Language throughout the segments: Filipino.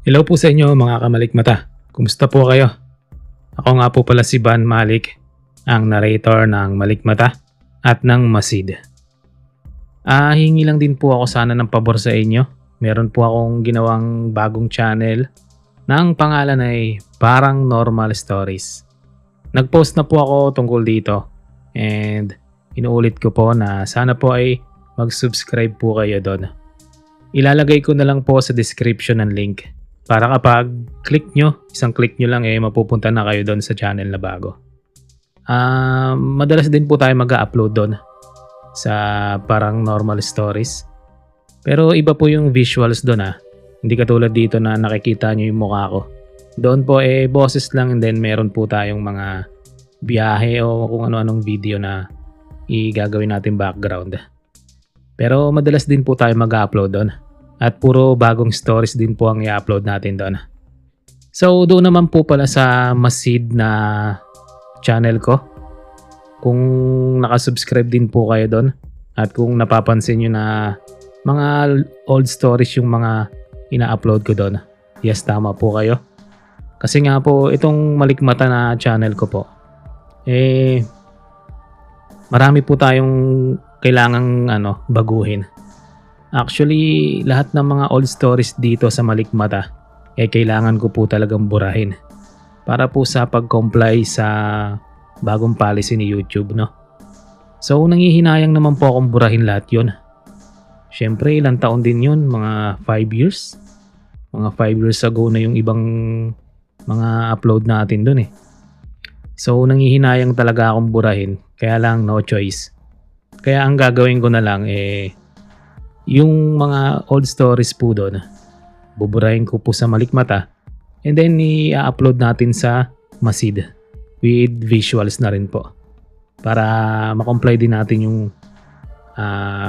Hello po sa inyo mga kamalikmata. Kumusta po kayo? Ako nga po pala si Van Malik, ang narrator ng Malikmata at ng Masid. Hingi lang din po ako sana ng pabor sa inyo. Meron po akong ginawang bagong channel na ang pangalan ay Parang Normal Stories. Nag-post na po ako tungkol dito and inuulit ko po na sana po ay mag-subscribe po kayo doon. Ilalagay ko na lang po sa description ng link. Para kapag isang click nyo lang mapupunta na kayo doon sa channel na bago. Madalas din po tayo mag-upload doon sa Parang Normal Stories. Pero iba po yung visuals doon Hindi katulad dito na nakikita nyo yung mukha ko. Doon po boses lang and then meron po tayong mga biyahe o kung ano-anong video na igagawin natin background. Pero madalas din po tayo mag-upload doon. At puro bagong stories din po ang i-upload natin doon. So doon naman po pala sa Masid na channel ko. Kung nakasubscribe din po kayo doon. At kung napapansin nyo na mga old stories yung mga ina-upload ko doon. Yes, tama po kayo. Kasi nga po itong Malikmata na channel ko po. Marami po tayong kailangang baguhin. Actually, lahat ng mga old stories dito sa Malikmata kailangan ko po talagang burahin para po sa pag-comply sa bagong policy ni YouTube, no? So, nangihinayang naman po akong burahin lahat yun. Siyempre, ilang taon din yun, mga 5 years. Mga 5 years ago na yung ibang mga upload natin dun So, nangihinayang talaga akong burahin, kaya lang no choice. Kaya ang gagawin ko na lang yung mga old stories po doon, buburahin ko po sa Malikmata and then i-upload natin sa Masid with visuals na rin po para makomply din natin yung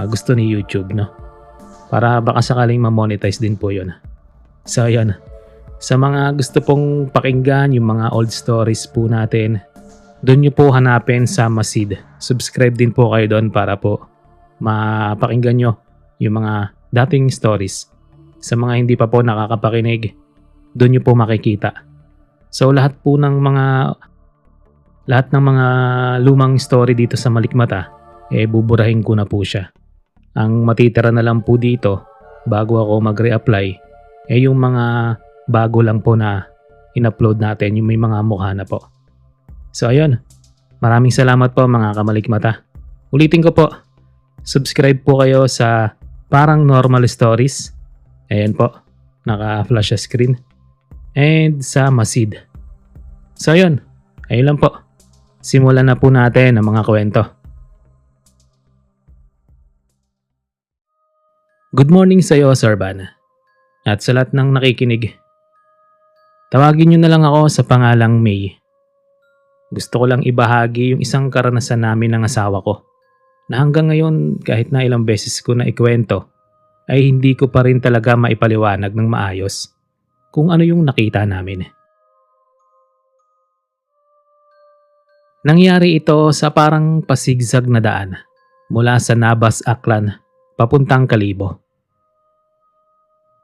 gusto ni YouTube, no? Para baka sakaling ma-monetize din po yun. So yun, sa mga gusto pong pakinggan yung mga old stories po natin, doon nyo po hanapin sa Masid. Subscribe din po kayo doon para po mapakinggan nyo yung mga dating stories. Sa mga hindi pa po nakakapakinig, doon nyo po makikita. So lahat ng mga lumang story dito sa Malikmata, buburahin ko na po siya. Ang matitira na lang po dito, bago ako mag-reapply, yung mga bago lang po na in-upload natin, yung may mga mukha na po. So ayun, maraming salamat po mga kamalikmata. Ulitin ko po, subscribe po kayo sa Parang Normal Stories. Ayan po, naka-flash sa screen. And sa Masid. So ayun lang po. Simulan na po natin ang mga kwento. Good morning sa iyo, Sir Van. At sa lahat ng nakikinig. Tawagin niyo na lang ako sa pangalang May. Gusto ko lang ibahagi yung isang karanasan namin ng asawa ko. Na hanggang ngayon kahit na ilang beses ko na ikwento ay hindi ko pa rin talaga maipaliwanag ng maayos kung ano yung nakita namin. Nangyari ito sa parang pasigzag na daan mula sa Nabas, Aklan papuntang Kalibo.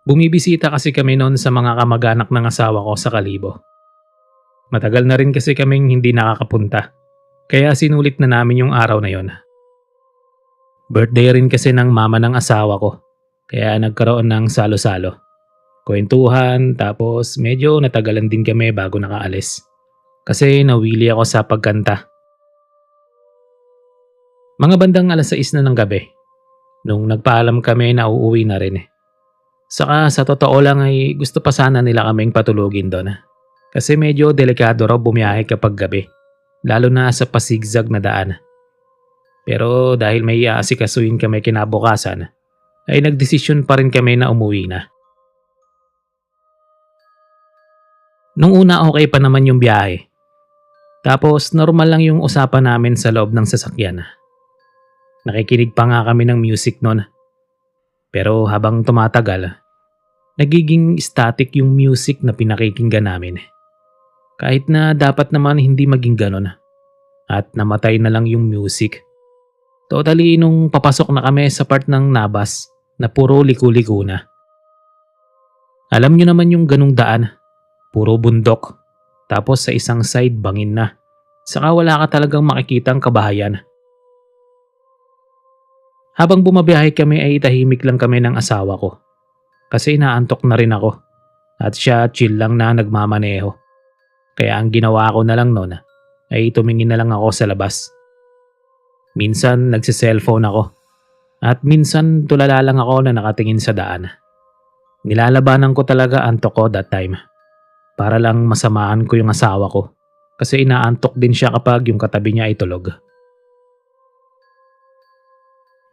Bumibisita kasi kami noon sa mga kamag-anak ng asawa ko sa Kalibo. Matagal na rin kasi kaming hindi nakakapunta kaya sinulit na namin yung araw na yon. Birthday rin kasi ng mama ng asawa ko, kaya nagkaroon ng salo-salo. Kwentuhan, tapos medyo natagalan din kami bago nakaalis. Kasi nawili ako sa pagkanta. Mga bandang 6:00 na ng gabi, nung nagpaalam kami na uuwi na rin. Saka sa totoo lang ay gusto pa sana nila kaming patulugin doon. Kasi medyo delikado raw bumiyahe kapag gabi, lalo na sa pasigzag na daan. Pero dahil may aasikasuhin kami kinabukasan, ay nagdesisyon pa rin kami na umuwi na. Nung una okay pa naman yung biyahe. Tapos normal lang yung usapan namin sa loob ng sasakyan. Nakikinig pa nga kami ng music noon. Pero habang tumatagal, nagiging static yung music na pinakikinggan namin. Kahit na dapat naman hindi maging ganon. At namatay na lang yung music. Totally nung papasok na kami sa part ng Nabas na puro liku-liku na. Alam nyo naman yung ganung daan, puro bundok. Tapos sa isang side bangin na. Saka wala ka talagang makikitang kabahayan. Habang bumabiyahe kami ay tahimik lang kami ng asawa ko. Kasi inaantok na rin ako. At siya chill lang na nagmamaneho. Kaya ang ginawa ko na lang noon ay tumingin na lang ako sa labas. Minsan nagsiselfone ako. At minsan tulala lang ako na nakatingin sa daan. Nilalabanan ko talaga antok ko that time. Para lang masamahan ko yung asawa ko. Kasi inaantok din siya kapag yung katabi niya ay tulog.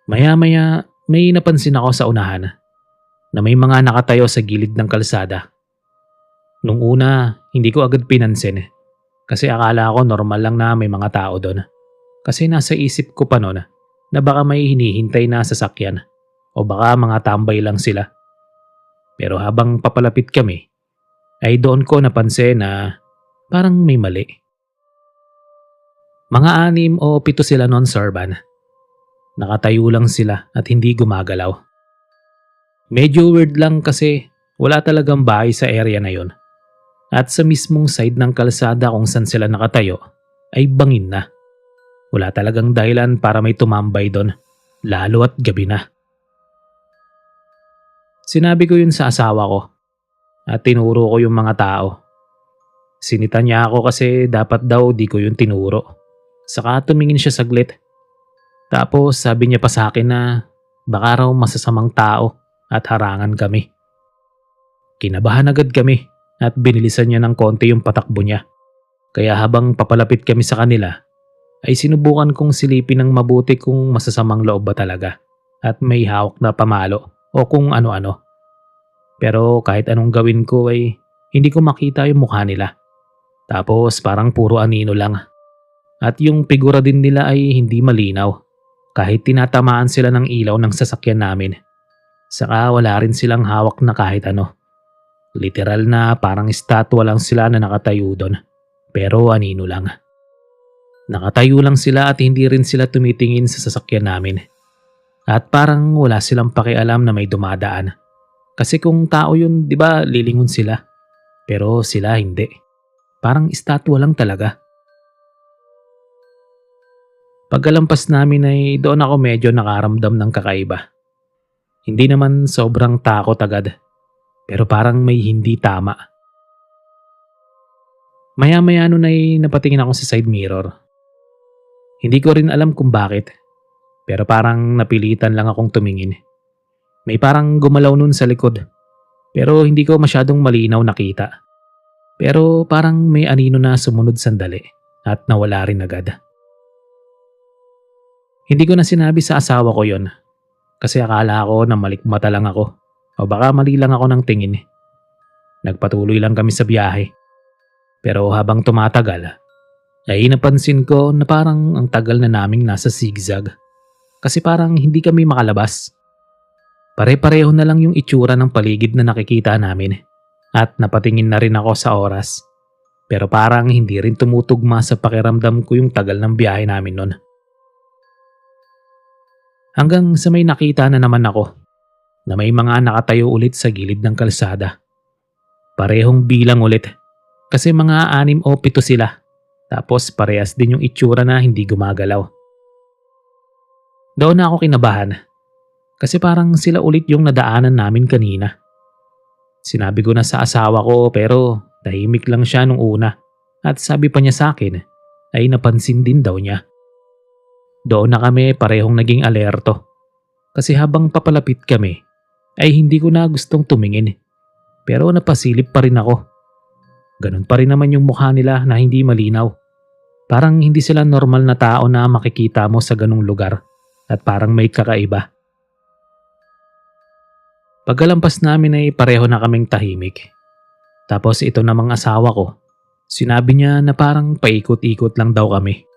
Maya-maya may napansin ako sa unahan na may mga nakatayo sa gilid ng kalsada. Nung una, hindi ko agad pinansin kasi akala ko normal lang na may mga tao doon. Kasi nasa isip ko pa noon na baka may hinihintay na sasakyan o baka mga tambay lang sila. Pero habang papalapit kami, ay doon ko napansin na parang may mali. Mga 6 o 7 sila noon, Sorban. Nakatayo lang sila at hindi gumagalaw. Medyo weird lang kasi wala talagang bahay sa area na yon. At sa mismong side ng kalsada kung saan sila nakatayo ay bangin na. Wala talagang dahilan para may tumambay doon, lalo at gabi na. Sinabi ko yun sa asawa ko at tinuro ko yung mga tao. Sinita niya ako kasi dapat daw di ko yun tinuro. Saka tumingin siya saglit. Tapos sabi niya pa sa akin na baka raw masasamang tao at harangan kami. Kinabahan agad kami at binilisan niya ng konti yung patakbo niya. Kaya habang papalapit kami sa kanila, ay sinubukan kong silipin ng mabuti kung masasamang loob ba talaga at may hawak na pamalo o kung ano-ano. Pero kahit anong gawin ko ay hindi ko makita yung mukha nila. Tapos parang puro anino lang. At yung figura din nila ay hindi malinaw kahit tinatamaan sila ng ilaw ng sasakyan namin. Saka wala rin silang hawak na kahit ano. Literal na parang estatwa lang sila na nakatayo doon. Pero anino lang. Nakatayo lang sila at hindi rin sila tumitingin sa sasakyan namin. At parang wala silang pakialam na may dumadaan. Kasi kung tao yun, di ba lilingon sila? Pero sila hindi. Parang estatwa lang talaga. Pagkalampas namin ay doon ako medyo nakaramdam ng kakaiba. Hindi naman sobrang takot agad. Pero parang may hindi tama. Maya-maya nun ay napatingin ako sa side mirror. Hindi ko rin alam kung bakit. Pero parang napilitan lang akong tumingin. May parang gumalaw nun sa likod. Pero hindi ko masyadong malinaw nakita. Pero parang may anino na sumunod sandali at nawala rin agad. Hindi ko na sinabi sa asawa ko yon kasi akala ko na malikmata lang ako o baka mali lang ako ng tingin. Nagpatuloy lang kami sa biyahe. Pero habang tumatagal, ay napansin ko na parang ang tagal na naming nasa zigzag kasi parang hindi kami makalabas. Pare-pareho na lang yung itsura ng paligid na nakikita namin at napatingin na rin ako sa oras. Pero parang hindi rin tumutugma sa pakiramdam ko yung tagal ng biyahe namin nun. Hanggang sa may nakita na naman ako na may mga nakatayo ulit sa gilid ng kalsada. Parehong bilang ulit kasi mga 6 o 7 sila. Tapos parehas din yung itsura na hindi gumagalaw. Doon na ako kinabahan kasi parang sila ulit yung nadaanan namin kanina. Sinabi ko na sa asawa ko pero tahimik lang siya nung una at sabi pa niya sa akin ay napansin din daw niya. Doon na kami parehong naging alerto kasi habang papalapit kami ay hindi ko na gustong tumingin pero napasilip pa rin ako. Ganun pa rin naman yung mukha nila na hindi malinaw. Parang hindi sila normal na tao na makikita mo sa ganung lugar at parang may kakaiba. Pagkalampas namin ay pareho na kaming tahimik. Tapos ito namang asawa ko, sinabi niya na parang paikot-ikot lang daw kami.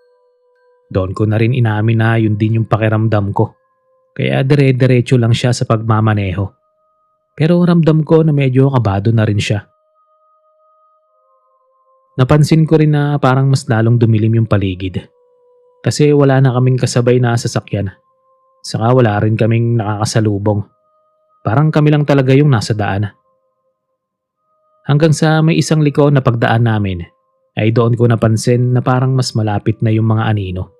Doon ko na rin inamin na yun din yung pakiramdam ko. Kaya dire-diretso lang siya sa pagmamaneho. Pero ramdam ko na medyo kabado na rin siya. Napansin ko rin na parang mas lalong dumilim yung paligid. Kasi wala na kaming kasabay na sasakyan. Saka wala rin kaming nakakasalubong. Parang kami lang talaga yung nasa daan. Hanggang sa may isang liko na pagdaan namin ay doon ko napansin na parang mas malapit na yung mga anino.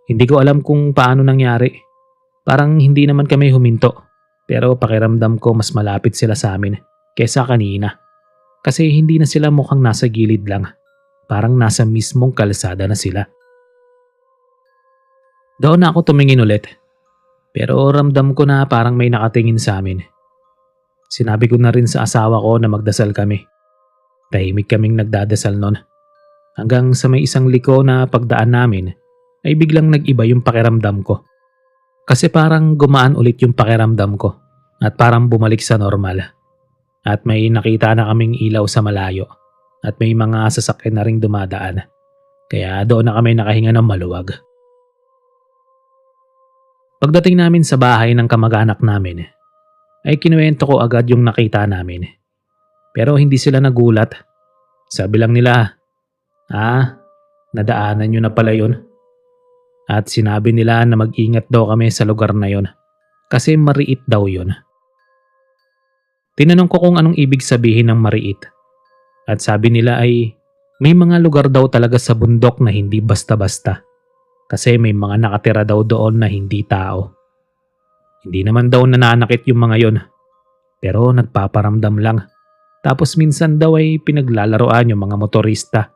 Hindi ko alam kung paano nangyari. Parang hindi naman kami huminto. Pero pakiramdam ko mas malapit sila sa amin kesa kanina. Kasi hindi na sila mukhang nasa gilid lang. Parang nasa mismong kalsada na sila. Doon na ako tumingin ulit. Pero ramdam ko na parang may nakatingin sa amin. Sinabi ko na rin sa asawa ko na magdasal kami. Tahimik kaming nagdadasal nun. Hanggang sa may isang liko na pagdaan namin ay biglang nag-iba yung pakiramdam ko. Kasi parang gumaan ulit yung pakiramdam ko at parang bumalik sa normal. At may nakita na kaming ilaw sa malayo at may mga sasakyan na ring dumadaan. Kaya doon na kami nakahinga ng maluwag. Pagdating namin sa bahay ng kamag-anak namin, ay kinuwento ko agad yung nakita namin. Pero hindi sila nagulat. Sabi lang nila, nadaanan nyo na pala yun. At sinabi nila na mag-ingat daw kami sa lugar na yon kasi mariit daw yun. Tinanong ko kung anong ibig sabihin ng mariit. At sabi nila ay may mga lugar daw talaga sa bundok na hindi basta-basta. Kasi may mga nakatira daw doon na hindi tao. Hindi naman daw nananakit yung mga yon. Pero nagpaparamdam lang. Tapos minsan daw ay pinaglalaroan yung mga motorista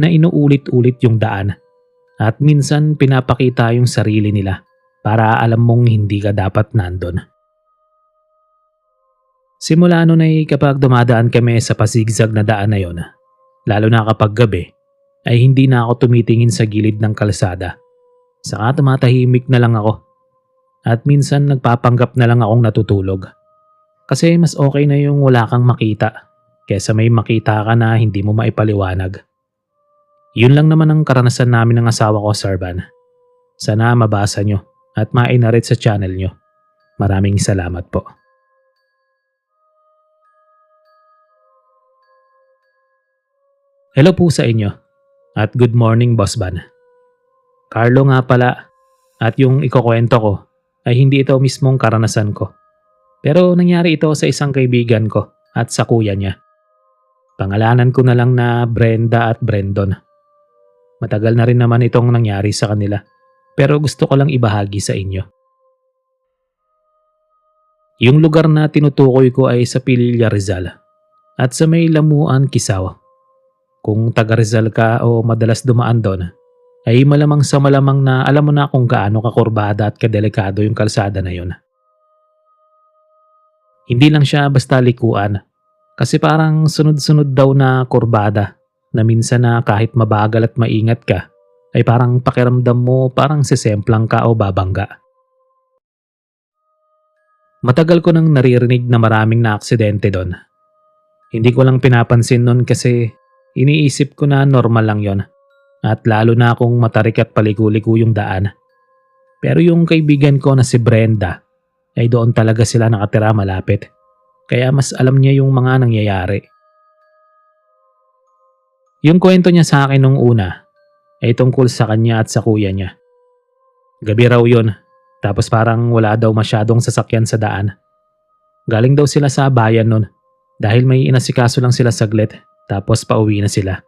na inuulit-ulit yung daan. At minsan pinapakita yung sarili nila para alam mong hindi ka dapat nandun. Simula nun ay kapag dumadaan kami sa pasigzag na daan na yon, lalo na kapag gabi, ay hindi na ako tumitingin sa gilid ng kalsada. Saka tumatahimik na lang ako. At minsan nagpapanggap na lang akong natutulog. Kasi mas okay na yung wala kang makita kesa may makita ka na hindi mo maipaliwanag. Yun lang naman ang karanasan namin ng asawa ko, Sarban. Sana mabasa nyo at mainarit sa channel nyo. Maraming salamat po. Hello po sa inyo at good morning, Boss Ban. Carlo nga pala at yung ikukwento ko ay hindi ito mismong karanasan ko. Pero nangyari ito sa isang kaibigan ko at sa kuya niya. Pangalanan ko na lang na Brenda at Brendon. Matagal na rin naman itong nangyari sa kanila pero gusto ko lang ibahagi sa inyo. Yung lugar na tinutukoy ko ay sa Pililla, Rizal at sa may Lamuan, Kisaw. Kung taga Rizal ka o madalas dumaan doon, ay malamang sa malamang na alam mo na kung gaano kakurbada at kadelikado yung kalsada na yun. Hindi lang siya basta likuan kasi parang sunod-sunod daw na kurbada na minsan na kahit mabagal at maingat ka ay parang pakiramdam mo parang sisemplang ka o babangga. Matagal ko nang naririnig na maraming na aksidente doon. Hindi ko lang pinapansin nun kasi iniisip ko na normal lang yon. At lalo na kung matarik at paliku-liku yung daan. Pero yung kaibigan ko na si Brenda ay doon talaga sila nakatira malapit. Kaya mas alam niya yung mga nangyayari. Yung kwento niya sa akin nung una ay tungkol sa kanya at sa kuya niya. Gabi raw yun. Tapos parang wala daw masyadong sasakyan sa daan. Galing daw sila sa bayan nun dahil may inasikaso lang sila saglit tapos pauwi na sila.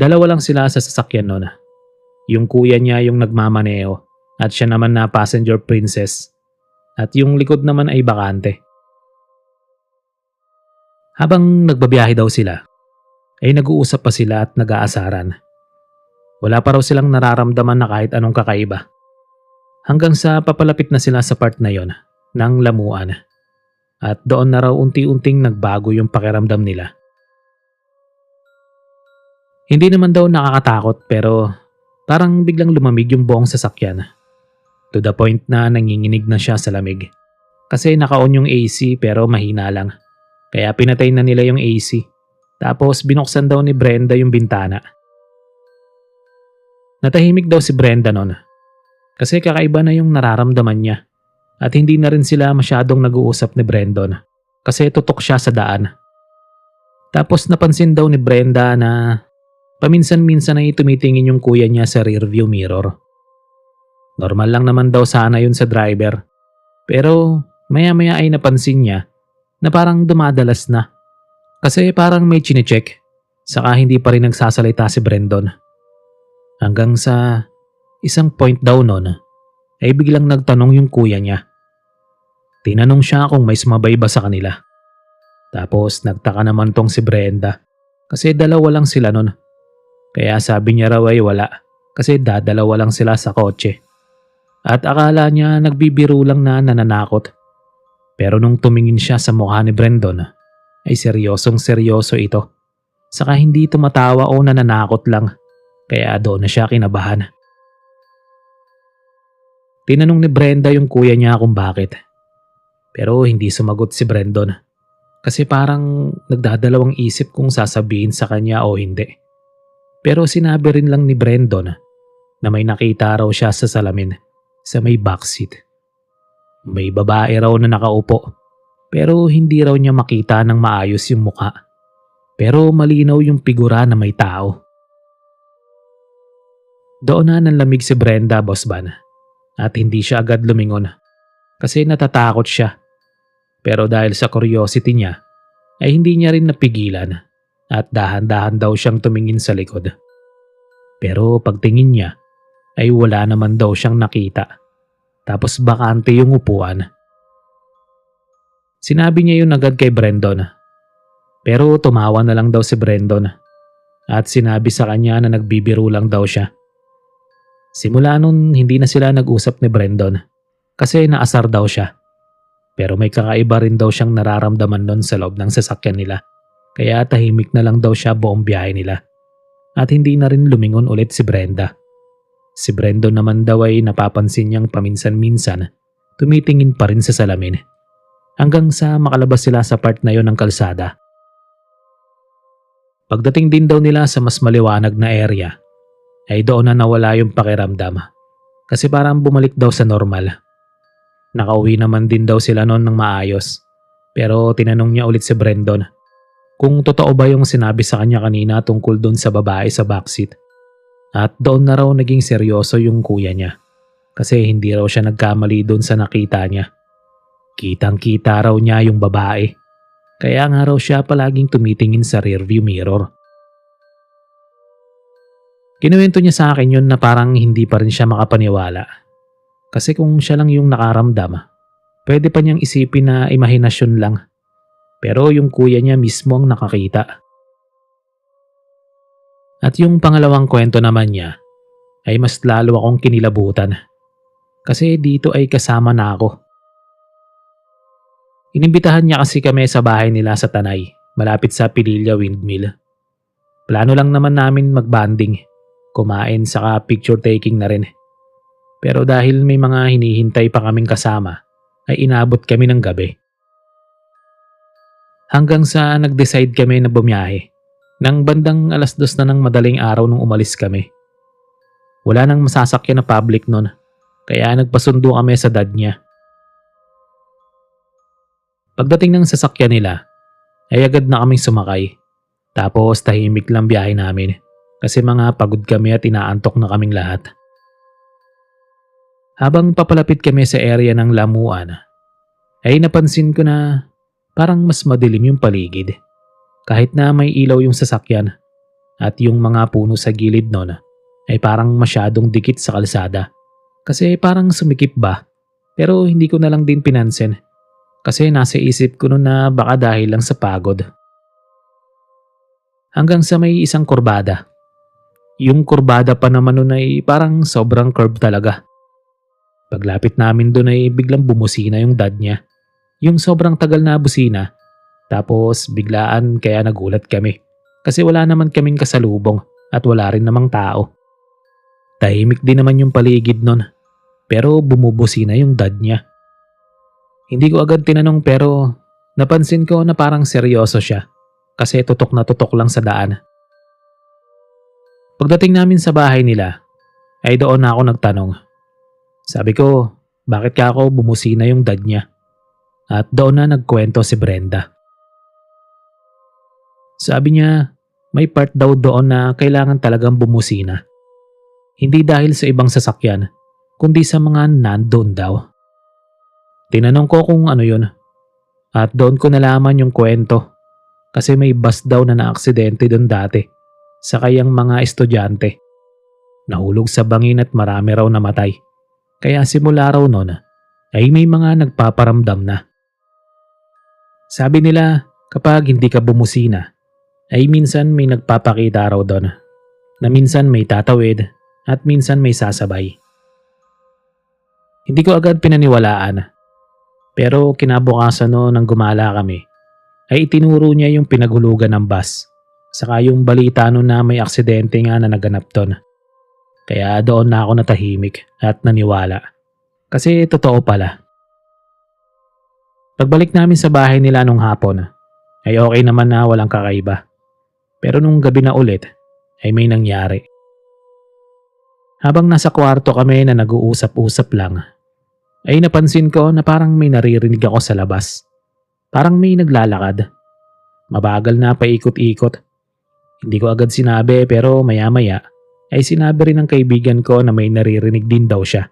Dalawa lang sila sa sasakyan nun. Yung kuya niya yung nagmamaneo at siya naman na passenger princess. At yung likod naman ay bakante. Habang nagbabiyahe daw sila, ay nag-uusap pa sila at nag-aasaran. Wala pa raw silang nararamdaman na kahit anong kakaiba. Hanggang sa papalapit na sila sa part na yon ng Lamuan. At doon na raw unti-unting nagbago yung pakiramdam nila. Hindi naman daw nakakatakot pero parang biglang lumamig yung buong sasakyan. To the point na nanginginig na siya sa lamig. Kasi naka-on yung AC pero mahina lang. Kaya pinatay na nila yung AC. Tapos binuksan daw ni Brenda yung bintana. Natahimik daw si Brenda nun. Kasi kakaiba na yung nararamdaman niya. At hindi na rin sila masyadong nag-uusap ni Brendon. Kasi tutok siya sa daan. Tapos napansin daw ni Brenda na paminsan-minsan ay tumitingin yung kuya niya sa rearview mirror. Normal lang naman daw sana yun sa driver. Pero maya-maya ay napansin niya na parang dumadalas na. Kasi parang may chinecheck, saka hindi pa rin nagsasalita si Brandon. Hanggang sa isang point daw nun, ay biglang nagtanong yung kuya niya. Tinanong siya kung may sumabay ba sa kanila. Tapos nagtaka naman tong si Brenda kasi dalawa lang sila nun. Kaya sabi niya raw ay wala kasi dadalawa lang sila sa kotse. At akala niya nagbibiro lang na nananakot. Pero nung tumingin siya sa mukha ni Brandon, ay seryosong seryoso ito. Saka hindi tumatawa o nananakot lang. Kaya doon na siya kinabahan. Tinanong ni Brenda yung kuya niya kung bakit. Pero hindi sumagot si Brandon. Kasi parang nagdadalawang isip kung sasabihin sa kanya o hindi. Pero sinabi rin lang ni Brandon na may nakita raw siya sa salamin sa may backseat. May babae raw na nakaupo pero hindi raw niya makita ng maayos yung mukha. Pero malinaw yung figura na may tao. Doon na nanlamig si Brenda, Boss Van, at hindi siya agad lumingon kasi natatakot siya. Pero dahil sa curiosity niya ay hindi niya rin napigilan at dahan-dahan daw siyang tumingin sa likod. Pero pagtingin niya ay wala naman daw siyang nakita. Tapos bakante yung upuan. Sinabi niya yun agad kay Brandon. Pero tumawa na lang daw si Brandon at sinabi sa kanya na nagbibiro lang daw siya. Simula nun hindi na sila nag-usap ni Brandon kasi naasar daw siya. Pero may kakaiba rin daw siyang nararamdaman nun sa loob ng sasakyan nila. Kaya tahimik na lang daw siya buong biyahe nila. At hindi na rin lumingon ulit si Brenda. Si Brandon naman daw ay napapansin niyang paminsan-minsan tumitingin pa rin sa salamin. Hanggang sa makalabas sila sa part na yon ng kalsada. Pagdating din daw nila sa mas maliwanag na area, ay doon na nawala yung pakiramdam. Kasi parang bumalik daw sa normal. Nakauwi naman din daw sila noon ng maayos. Pero tinanong niya ulit si Brandon kung totoo ba yung sinabi sa kanya kanina tungkol doon sa babae sa backseat. At doon na raw naging seryoso yung kuya niya. Kasi hindi raw siya nagkamali doon sa nakita niya. Kitang-kita raw niya yung babae. Kaya nga raw siya palaging tumitingin sa rearview mirror. Kinuwento niya sa akin yun na parang hindi pa rin siya makapaniwala. Kasi kung siya lang yung nakaramdam, pwede pa niyang isipin na imahinasyon lang. Pero yung kuya niya mismo ang nakakita. At yung pangalawang kwento naman niya ay mas lalo akong kinilabutan. Kasi dito ay kasama na ako. Inimbitahan niya kasi kami sa bahay nila sa Tanay, malapit sa Pililla Windmill. Plano lang naman namin magbanding, kumain saka picture taking na rin. Pero dahil may mga hinihintay pa kaming kasama, ay inabot kami ng gabi. Hanggang sa nag-decide kami na bumiyahe. Nang bandang 2:00 na ng madaling araw nung umalis kami. Wala nang masasakyan na public nun, kaya nagpasundo kami sa dad niya. Pagdating ng sasakyan nila, ay agad na kaming sumakay. Tapos tahimik lang biyahe namin kasi mga pagod kami at inaantok na kaming lahat. Habang papalapit kami sa area ng Lamuan, ay napansin ko na parang mas madilim yung paligid. Kahit na may ilaw yung sasakyan at yung mga puno sa gilid nun ay parang masyadong dikit sa kalsada. Kasi parang sumikip ba? Pero hindi ko na lang din pinansin. Kasi nasa isip ko nun na baka dahil lang sa pagod. Hanggang sa may isang kurbada. Yung kurbada pa naman nun ay parang sobrang curve talaga. Paglapit namin dun ay biglang bumusina yung dad niya. Yung sobrang tagal na busina. Tapos biglaan kaya nagulat kami. Kasi wala naman kaming kasalubong at wala rin namang tao. Tahimik din naman yung paligid nun. Pero bumubusina yung dad niya. Hindi ko agad tinanong pero napansin ko na parang seryoso siya. Kasi tutok na tutok lang sa daan. Pagdating namin sa bahay nila, ay doon na ako nagtanong. Sabi ko, bakit ka ako bumusina yung dad niya? At doon na nagkwento si Brenda. Sabi niya, may part daw doon na kailangan talagang bumusina. Hindi dahil sa ibang sasakyan, kundi sa mga nandoon daw. Tinanong ko kung ano yun. At doon ko nalaman yung kwento kasi may bus daw na naaksidente doon dati. Sakay ang mga estudyante. Nahulog sa bangin at marami raw namatay. Kaya simula raw noon ay may mga nagpaparamdam na. Sabi nila kapag hindi ka bumusina ay minsan may nagpapakita raw doon na minsan may tatawid at minsan may sasabay. Hindi ko agad pinaniwalaan pero kinabukasan no nang gumala kami ay itinuro niya yung pinaghulugan ng bus saka yung balita no na may aksidente nga na naganap doon. Kaya doon na ako natahimik at naniwala. Kasi totoo pala. Pagbalik namin sa bahay nila nung hapon ay okay naman na walang kakaiba. Pero nung gabi na ulit ay may nangyari. Habang nasa kwarto kami na nag-uusap-usap lang ay napansin ko na parang may naririnig ako sa labas. Parang may naglalakad. Mabagal na paikot-ikot. Hindi ko agad sinabi pero maya-maya ay sinabi rin ng kaibigan ko na may naririnig din daw siya.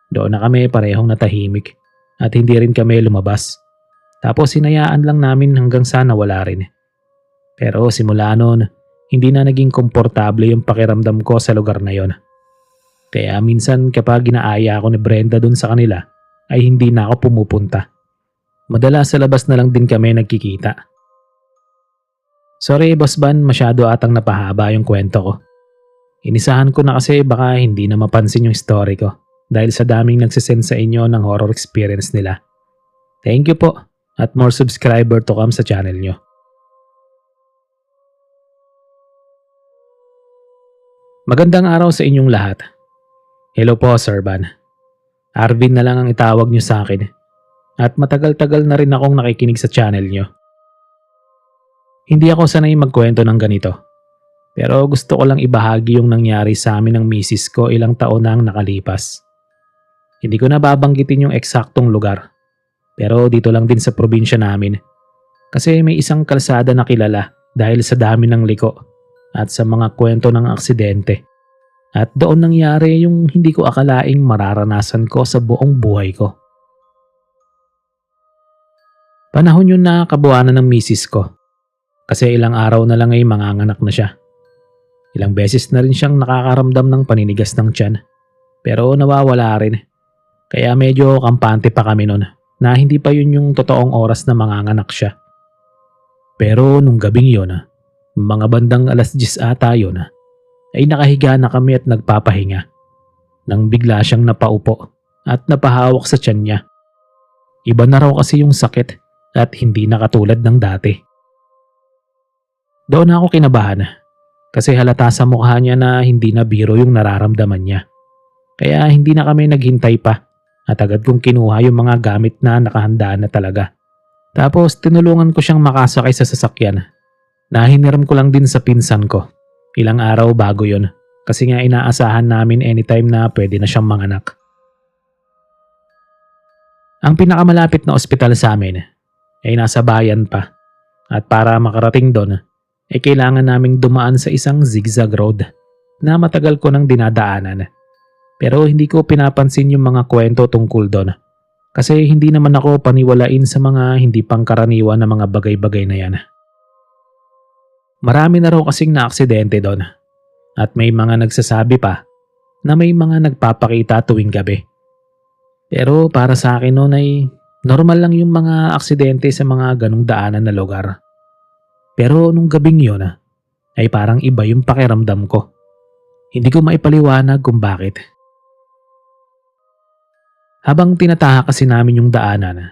Doon na kami parehong natahimik at hindi rin kami lumabas. Tapos hinayaan lang namin hanggang sa nawala rin. Pero simula noon, hindi na naging komportable yung pakiramdam ko sa lugar na yon. Kaya minsan kapag ginaaya ako ni Brenda dun sa kanila, ay hindi na ako pumupunta. Madalas sa labas na lang din kami nagkikita. Sorry Boss Van, masyado atang napahaba yung kwento ko. Inisahan ko na kasi baka hindi na mapansin yung story ko dahil sa daming nagsisend sa inyo ng horror experience nila. Thank you po at more subscriber to come sa channel nyo. Magandang araw sa inyong lahat. Hello po Sir Van. Arvin na lang ang itawag nyo sa akin at matagal-tagal na rin akong nakikinig sa channel nyo. Hindi ako sanay magkwento ng ganito pero gusto ko lang ibahagi yung nangyari sa amin ng misis ko ilang taon na ang nakalipas. Hindi ko na babanggitin yung eksaktong lugar pero dito lang din sa probinsya namin kasi may isang kalsada na kilala dahil sa dami ng liko at sa mga kwento ng aksidente. At doon nangyari yung hindi ko akalaing mararanasan ko sa buong buhay ko. Panahon yun na kabuuanan ng misis ko. Kasi ilang araw na lang ay manganganak na siya. Ilang beses na rin siyang nakakaramdam ng paninigas ng tiyan. Pero nawawala rin. Kaya medyo kampante pa kami nun na hindi pa yun yung totoong oras na manganganak siya. Pero nung gabing yun, mga bandang 10:00 ata yun, ay nakahiga na kami at nagpapahinga. Nang bigla siyang napaupo at napahawak sa tiyan niya. Iba na raw kasi yung sakit at hindi na katulad ng dati. Doon ako kinabahan kasi halata sa mukha niya na hindi na biro yung nararamdaman niya. Kaya hindi na kami naghintay pa at agad kong kinuha yung mga gamit na nakahanda na talaga. Tapos tinulungan ko siyang makasakay sa sasakyan. Hiniram ko lang din sa pinsan ko. Ilang araw bago yon kasi nga inaasahan namin anytime na pwede na siyang manganak. Ang pinakamalapit na ospital sa amin ay nasa bayan pa at para makarating doon ay kailangan naming dumaan sa isang zigzag road na matagal ko nang dinadaanan. Pero hindi ko pinapansin yung mga kwento tungkol doon kasi hindi naman ako paniwalain sa mga hindi pangkaraniwan na mga bagay-bagay na yan. Marami na raw kasing naaksidente doon at may mga nagsasabi pa na may mga nagpapakita tuwing gabi. Pero para sa akin noon ay normal lang yung mga aksidente sa mga ganong daanan na lugar. Pero nung gabing yun ay parang iba yung pakiramdam ko. Hindi ko maipaliwanag kung bakit. Habang tinataha kasi namin yung daanan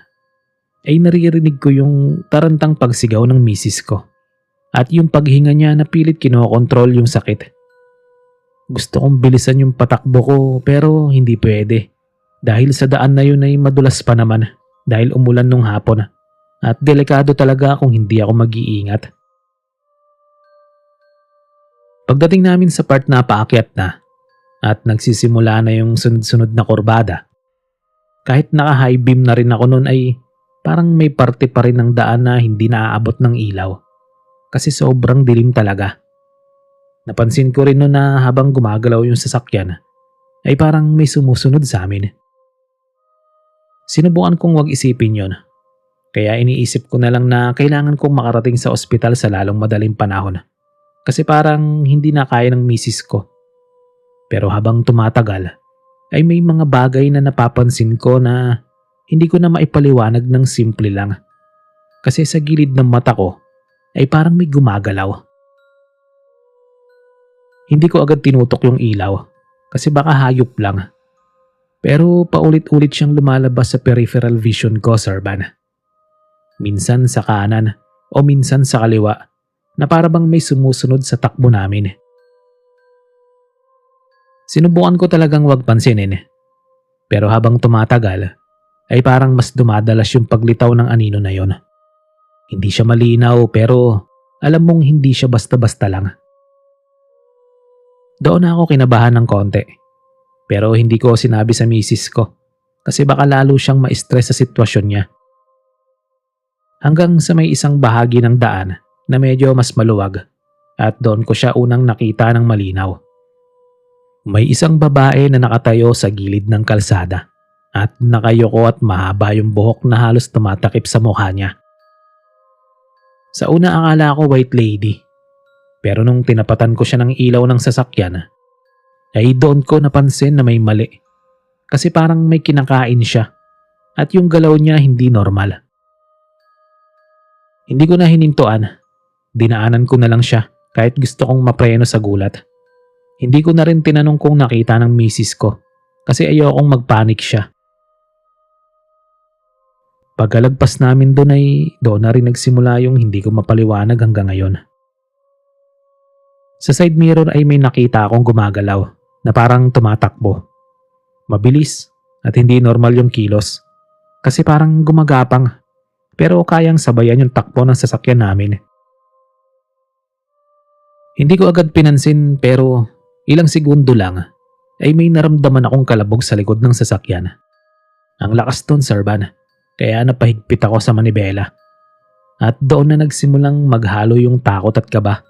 ay naririnig ko yung tarantang pagsigaw ng misis ko. At yung paghinga niya na pilit kinokontrol yung sakit. Gusto kong bilisan yung patakbo ko pero hindi pwede. Dahil sa daan na yun ay madulas pa naman dahil umulan nung hapon. At delikado talaga kung hindi ako mag-iingat. Pagdating namin sa part na paakyat na at nagsisimula na yung sunod-sunod na kurbada. Kahit naka-high beam na rin ako noon ay parang may parte pa rin ng daan na hindi naaabot ng ilaw. Kasi sobrang dilim talaga. Napansin ko rin noon na habang gumagalaw yung sasakyan ay parang may sumusunod sa amin. Sinubukan kong wag isipin yon. Kaya iniisip ko na lang na kailangan kong makarating sa ospital sa lalong madaling panahon. Kasi parang hindi na kaya ng misis ko. Pero habang tumatagal, ay may mga bagay na napapansin ko na hindi ko na maipaliwanag ng simple lang. Kasi sa gilid ng mata ko ay parang may gumagalaw. Hindi ko agad tinutok yung ilaw kasi baka hayop lang. Pero paulit-ulit siyang lumalabas sa peripheral vision ko, Sir Van. Minsan sa kanan o minsan sa kaliwa na para bang may sumusunod sa takbo namin. Sinubukan ko talagang wag pansinin. Pero habang tumatagal, ay parang mas dumadalas yung paglitaw ng anino na yon. Hindi siya malinaw pero alam mong hindi siya basta-basta lang. Doon ako kinabahan ng konti. Pero hindi ko sinabi sa misis ko kasi baka lalo siyang ma-stress sa sitwasyon niya. Hanggang sa may isang bahagi ng daan na medyo mas maluwag at doon ko siya unang nakita ng malinaw. May isang babae na nakatayo sa gilid ng kalsada at nakayoko at mahaba yung buhok na halos tumatakip sa mukha niya. Sa una akala ko white lady, pero nung tinapatan ko siya ng ilaw ng sasakyan, ay doon ko napansin na may mali. Kasi parang may kinakain siya at yung galaw niya hindi normal. Hindi ko na hinintuan, dinaanan ko na lang siya kahit gusto kong mapreno sa gulat. Hindi ko na rin tinanong kung nakita ng misis ko kasi ayokong magpanik siya. Pagkalagpas namin doon ay doon na rin nagsimula yung hindi ko mapaliwanag hanggang ngayon. Sa side mirror ay may nakita akong gumagalaw na parang tumatakbo. Mabilis at hindi normal yung kilos kasi parang gumagapang pero kayang sabayan yung takbo ng sasakyan namin. Hindi ko agad pinansin pero ilang segundo lang ay may naramdaman akong kalabog sa likod ng sasakyan. Ang lakas doon, Sir Van, kaya napahigpit ako sa manibela. At doon na nagsimulang maghalo yung takot at kaba.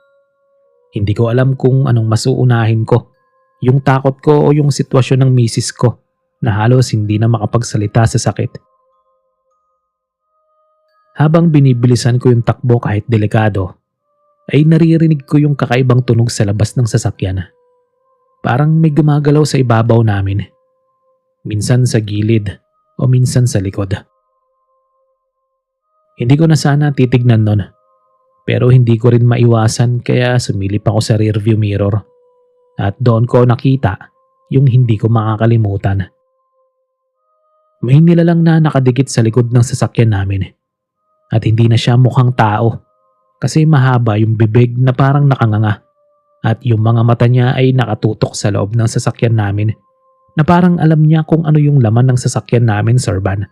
Hindi ko alam kung anong mas uunahin ko, yung takot ko o yung sitwasyon ng misis ko na halos hindi na makapagsalita sa sakit. Habang binibilisan ko yung takbo kahit delikado, ay naririnig ko yung kakaibang tunog sa labas ng sasakyan. Parang may gumagalaw sa ibabaw namin. Minsan sa gilid o minsan sa likod. Hindi ko na sana titignan nun. Pero hindi ko rin maiwasan kaya sumilip ako sa rearview mirror. At doon ko nakita yung hindi ko makakalimutan. May nilalang na nakadikit sa likod ng sasakyan namin. At hindi na siya mukhang tao kasi mahaba yung bibig na parang nakanganga. At yung mga mata niya ay nakatutok sa loob ng sasakyan namin na parang alam niya kung ano yung laman ng sasakyan namin, Sir Van.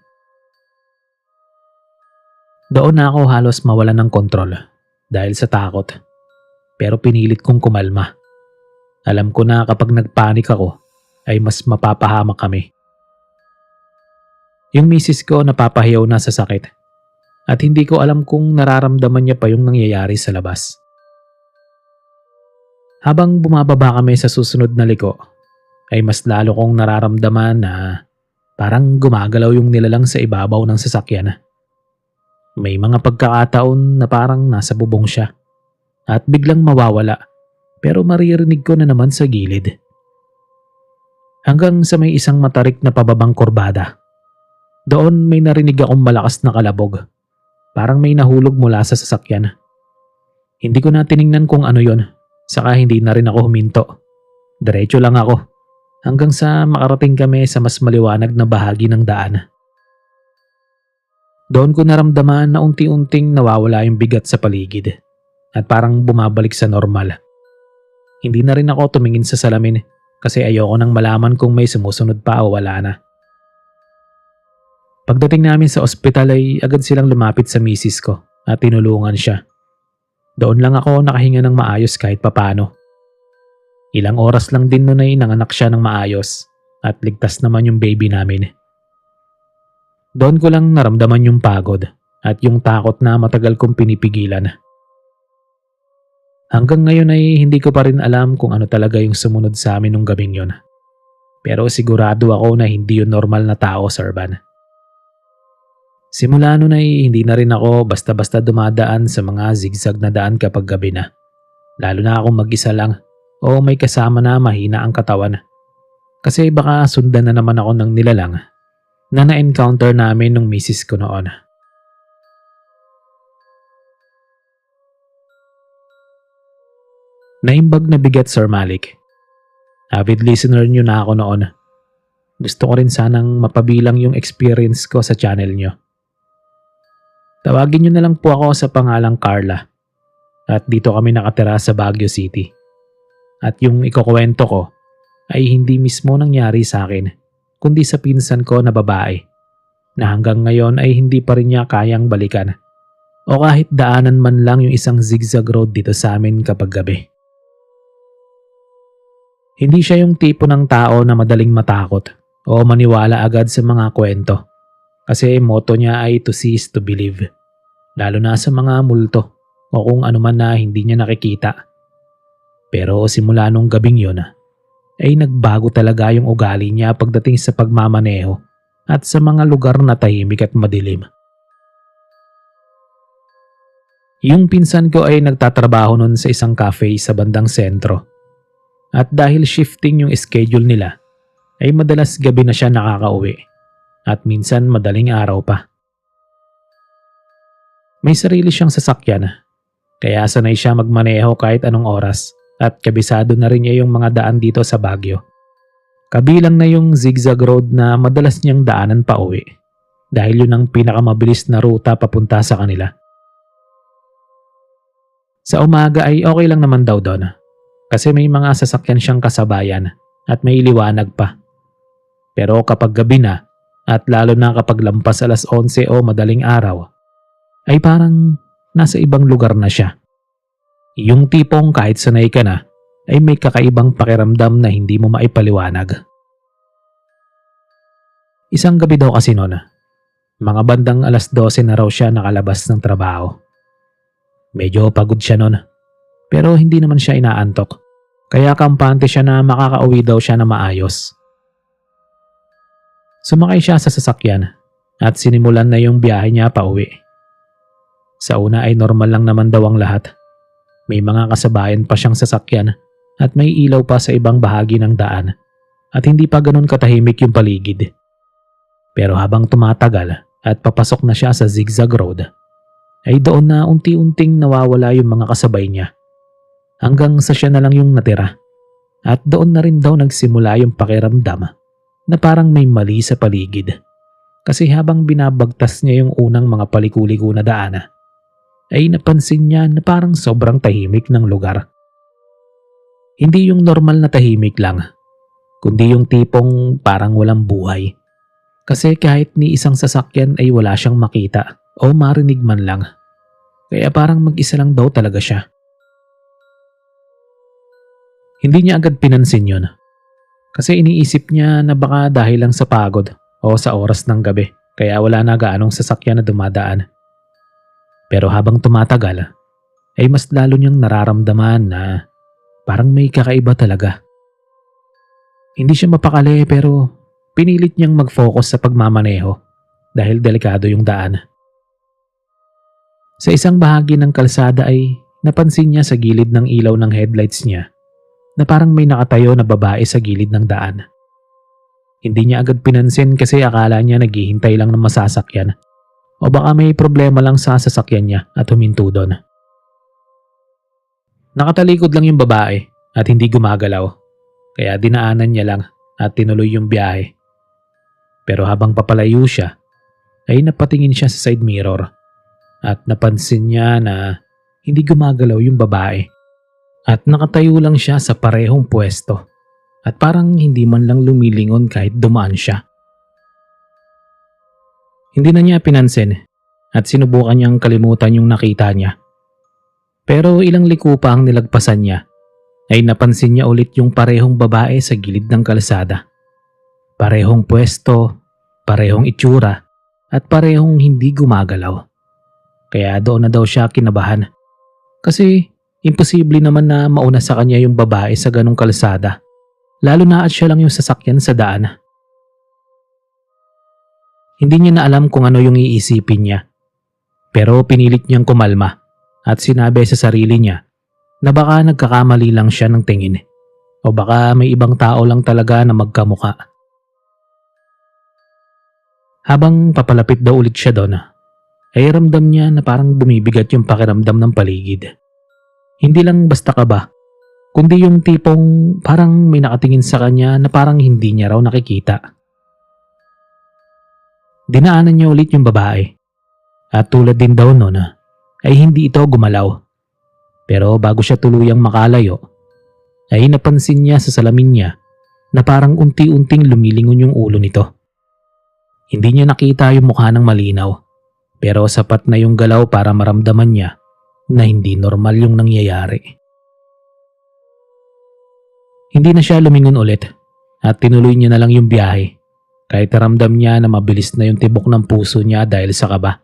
Doon na ako halos mawalan ng kontrol dahil sa takot. Pero pinilit kong kumalma. Alam ko na kapag nagpanik ako ay mas mapapahamak kami. Yung misis ko napapahiyaw na sa sakit at hindi ko alam kung nararamdaman niya pa yung nangyayari sa labas. Habang bumababa kami sa susunod na liko, ay mas lalo kong nararamdaman na parang gumagalaw yung nilalang sa ibabaw ng sasakyan. May mga pagkakataon na parang nasa bubong siya at biglang mawawala pero maririnig ko na naman sa gilid. Hanggang sa may isang matarik na pababang kurbada. Doon may narinig akong malakas na kalabog. Parang may nahulog mula sa sasakyan. Hindi ko na tiningnan kung ano yon. Saka hindi na rin ako huminto. Diretso lang ako hanggang sa makarating kami sa mas maliwanag na bahagi ng daan. Doon ko naramdaman na unti-unting nawawala yung bigat sa paligid at parang bumabalik sa normal. Hindi na rin ako tumingin sa salamin kasi ayoko nang malaman kung may sumusunod pa o wala na. Pagdating namin sa ospital ay agad silang lumapit sa misis ko at tinulungan siya. Doon lang ako nakahinga ng maayos kahit papano. Ilang oras lang din noon ay nanganak siya ng maayos at ligtas naman yung baby namin. Doon ko lang naramdaman yung pagod at yung takot na matagal kong pinipigilan. Hanggang ngayon ay hindi ko pa rin alam kung ano talaga yung sumunod sa amin nung gabing yon. Pero sigurado ako na hindi yun normal na tao, Sir Van. Simula nun ay hindi na rin ako basta-basta dumadaan sa mga zigzag na daan kapag gabi na. Lalo na akong mag-isa lang o may kasama na mahina ang katawan. Kasi baka sundan na naman ako ng nilalang na na-encounter namin nung misis ko noon. Naimbag na bigat, Sir Malik. Avid listener nyo na ako noon. Gusto ko rin sanang mapabilang yung experience ko sa channel nyo. Tawagin nyo na lang po ako sa pangalang Carla. At dito kami nakatira sa Baguio City. At yung ikukwento ko ay hindi mismo nangyari sa akin, kundi sa pinsan ko na babae, na hanggang ngayon ay hindi pa rin niya kayang balikan. O kahit daanan man lang yung isang zigzag road dito sa amin kapag gabi. Hindi siya yung tipo ng tao na madaling matakot o maniwala agad sa mga kwento. Kasi motto niya ay to see is to believe. Lalo na sa mga multo o kung ano man na hindi niya nakikita. Pero simula nung gabing yun, ay nagbago talaga yung ugali niya pagdating sa pagmamaneho at sa mga lugar na tahimik at madilim. Yung pinsan ko ay nagtatrabaho nun sa isang cafe sa bandang sentro. At dahil shifting yung schedule nila, ay madalas gabi na siya nakakauwi at minsan madaling araw pa. May sarili siyang sasakyan, kaya sanay siya magmaneho kahit anong oras at kabisado na rin niya yung mga daan dito sa Baguio. Kabilang na yung zigzag road na madalas niyang daanan pa uwi dahil yun ang pinakamabilis na ruta papunta sa kanila. Sa umaga ay okay lang naman daw doon kasi may mga sasakyan siyang kasabayan at may liwanag pa. Pero kapag gabi na at lalo na kapag lampas 11:00 o madaling araw, ay parang nasa ibang lugar na siya. Yung tipong kahit sanay ka na ay may kakaibang pakiramdam na hindi mo maipaliwanag. Isang gabi daw kasi noon, mga bandang 12:00 na raw siya nakalabas ng trabaho. Medyo pagod siya noon, pero hindi naman siya inaantok. Kaya kampante siya na makakauwi daw siya na maayos. Sumakay siya sa sasakyan at sinimulan na yung biyahe niya pa uwi. Sa una ay normal lang naman daw ang lahat. May mga kasabayan pa siyang sasakyan at may ilaw pa sa ibang bahagi ng daan at hindi pa ganun katahimik yung paligid. Pero habang tumatagal at papasok na siya sa zigzag road, ay doon na unti-unting nawawala yung mga kasabay niya. Hanggang sa siya na lang yung natira. At doon na rin daw nagsimula yung pakiramdam na parang may mali sa paligid. Kasi habang binabagtas niya yung unang mga paliko-liko na daan, ay napansin niya na parang sobrang tahimik ng lugar. Hindi yung normal na tahimik lang, kundi yung tipong parang walang buhay. Kasi kahit ni isang sasakyan ay wala siyang makita o marinig man lang. Kaya parang mag-isa lang daw talaga siya. Hindi niya agad pinansin yun. Kasi iniisip niya na baka dahil lang sa pagod o sa oras ng gabi kaya wala na gaanong sasakyan na dumadaan. Pero habang tumatagal, ay mas lalo niyang nararamdaman na parang may kakaiba talaga. Hindi siya mapakali pero pinilit niyang mag-focus sa pagmamaneho dahil delikado yung daan. Sa isang bahagi ng kalsada ay napansin niya sa gilid ng ilaw ng headlights niya na parang may nakatayo na babae sa gilid ng daan. Hindi niya agad pinansin kasi akala niya naghihintay lang ng masasakyan o baka may problema lang sa sasakyan niya at huminto doon. Nakatalikod lang yung babae at hindi gumagalaw kaya dinaanan niya lang at tinuloy yung biyahe. Pero habang papalayo siya ay napatingin siya sa side mirror at napansin niya na hindi gumagalaw yung babae. At nakatayo lang siya sa parehong pwesto at parang hindi man lang lumilingon kahit dumaan siya. Hindi na niya pinansin at sinubukan niyang kalimutan yung nakita niya. Pero ilang liko pa ang nilagpasan niya ay napansin niya ulit yung parehong babae sa gilid ng kalsada. Parehong pwesto, parehong itsura at parehong hindi gumagalaw. Kaya doon na daw siya kinabahan kasi imposible naman na mauna sa kanya yung babae sa ganong kalsada, lalo na at siya lang yung sasakyan sa daan. Hindi niya na alam kung ano yung iisipin niya. Pero pinilit niyang kumalma at sinabi sa sarili niya na baka nagkakamali lang siya ng tingin o baka may ibang tao lang talaga na magkamuka. Habang papalapit daw ulit siya doon, ay ramdam niya na parang bumibigat yung pakiramdam ng paligid. Hindi lang basta kaba, kundi yung tipong parang may nakatingin sa kanya na parang hindi niya raw nakikita. Dinaanan niya ulit yung babae at tulad din daw noon ay hindi ito gumalaw. Pero bago siya tuluyang makalayo, ay napansin niya sa salamin niya na parang unti-unting lumilingon yung ulo nito. Hindi niya nakita yung mukha ng malinaw, pero sapat na yung galaw para maramdaman niya na hindi normal yung nangyayari. Hindi na siya lumingon ulit at tinuloy niya na lang yung biyahe kahit ramdam niya na mabilis na yung tibok ng puso niya dahil sa kaba.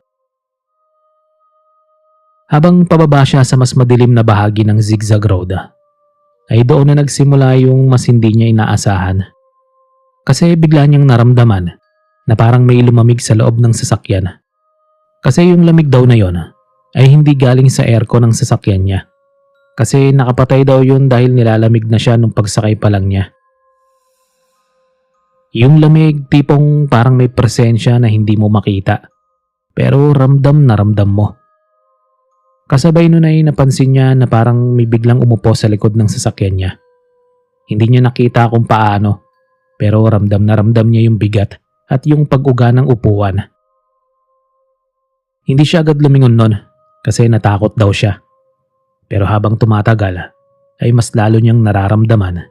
Habang pababa siya sa mas madilim na bahagi ng zigzag road, ay doon na nagsimula yung mas hindi niya inaasahan. Kasi bigla niyang naramdaman na parang may lumamig sa loob ng sasakyan. Kasi yung lamig daw na yon ay hindi galing sa aircon ng sasakyan niya. Kasi nakapatay daw yun dahil nilalamig na siya nung pagsakay pa lang niya. Yung lamig tipong parang may presensya na hindi mo makita, pero ramdam na ramdam mo. Kasabay nun ay napansin niya na parang may biglang umupo sa likod ng sasakyan niya. Hindi niya nakita kung paano, pero ramdam na ramdam niya yung bigat at yung pag-uga ng upuan. Hindi siya agad lumingon nun kasi natakot daw siya. Pero habang tumatagal ay mas lalo niyang nararamdaman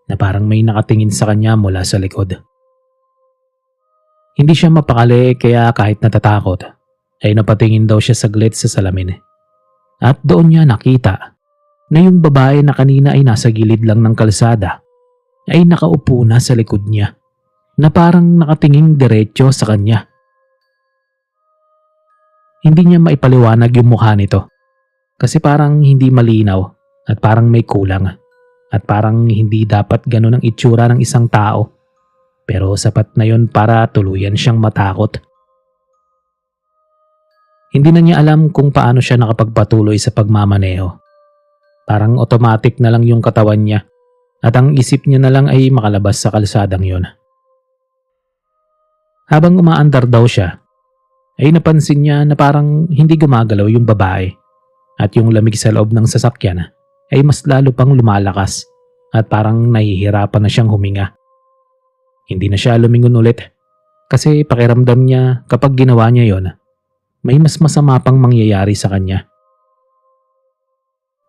na parang may nakatingin sa kanya mula sa likod. Hindi siya mapakali kaya kahit natatakot ay napatingin daw siya saglit sa salamin. At doon niya nakita na yung babae na kanina ay nasa gilid lang ng kalsada ay nakaupo na sa likod niya na parang nakatingin diretso sa kanya. Hindi niya maipaliwanag yung mukha nito kasi parang hindi malinaw at parang may kulang at parang hindi dapat ganun ang itsura ng isang tao, pero sapat na yun para tuluyan siyang matakot. Hindi na niya alam kung paano siya nakapagpatuloy sa pagmamaneho. Parang automatic na lang yung katawan niya at ang isip niya na lang ay makalabas sa kalsadang yon. Habang umaandar daw siya, ay napansin niya na parang hindi gumagalaw yung babae at yung lamig sa loob ng sasakyan ay mas lalo pang lumalakas at parang nahihirapan na siyang huminga. Hindi na siya lumingon ulit kasi pakiramdam niya kapag ginawa niya yon, may mas masama pang mangyayari sa kanya.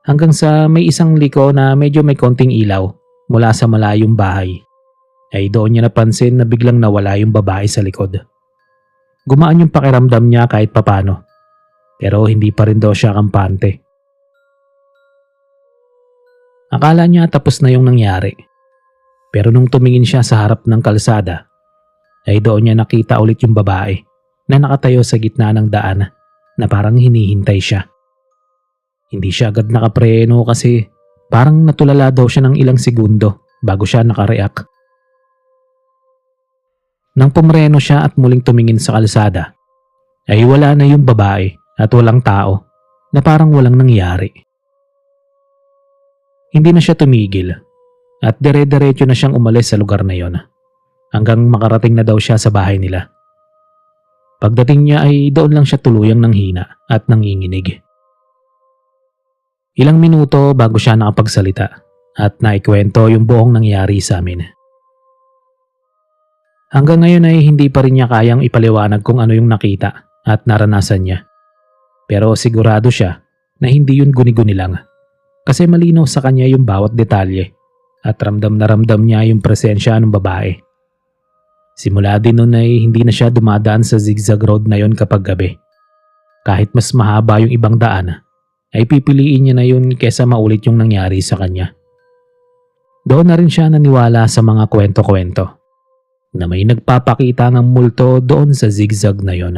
Hanggang sa may isang liko na medyo may konting ilaw mula sa malayong bahay, ay doon niya napansin na biglang nawala yung babae sa likod. Gumaan yung pakiramdam niya kahit papano, pero hindi pa rin daw siya kampante. Akala niya tapos na yung nangyari, pero nung tumingin siya sa harap ng kalsada, ay doon niya nakita ulit yung babae na nakatayo sa gitna ng daan na parang hinihintay siya. Hindi siya agad nakapreno kasi parang natulala daw siya ng ilang segundo bago siya nakareact. Nang pumreno siya at muling tumingin sa kalsada, ay wala na yung babae at walang tao na parang walang nangyari. Hindi na siya tumigil at dire-diretso na siyang umalis sa lugar na yon hanggang makarating na daw siya sa bahay nila. Pagdating niya ay doon lang siya tuluyang nanghina at nanginginig. Ilang minuto bago siya nakapagsalita at naikwento yung buong nangyari sa amin. Hanggang ngayon ay hindi pa rin niya kayang ipaliwanag kung ano yung nakita at naranasan niya. Pero sigurado siya na hindi yun guni-guni lang kasi malinaw sa kanya yung bawat detalye at ramdam na ramdam niya yung presensya ng babae. Simula din nun ay hindi na siya dumadaan sa zigzag road na yon kapag gabi. Kahit mas mahaba yung ibang daan, ay pipiliin niya na yun kesa maulit yung nangyari sa kanya. Doon na rin siya naniwala sa mga kwento-kwento na may nagpapakita ng multo doon sa zigzag na yon.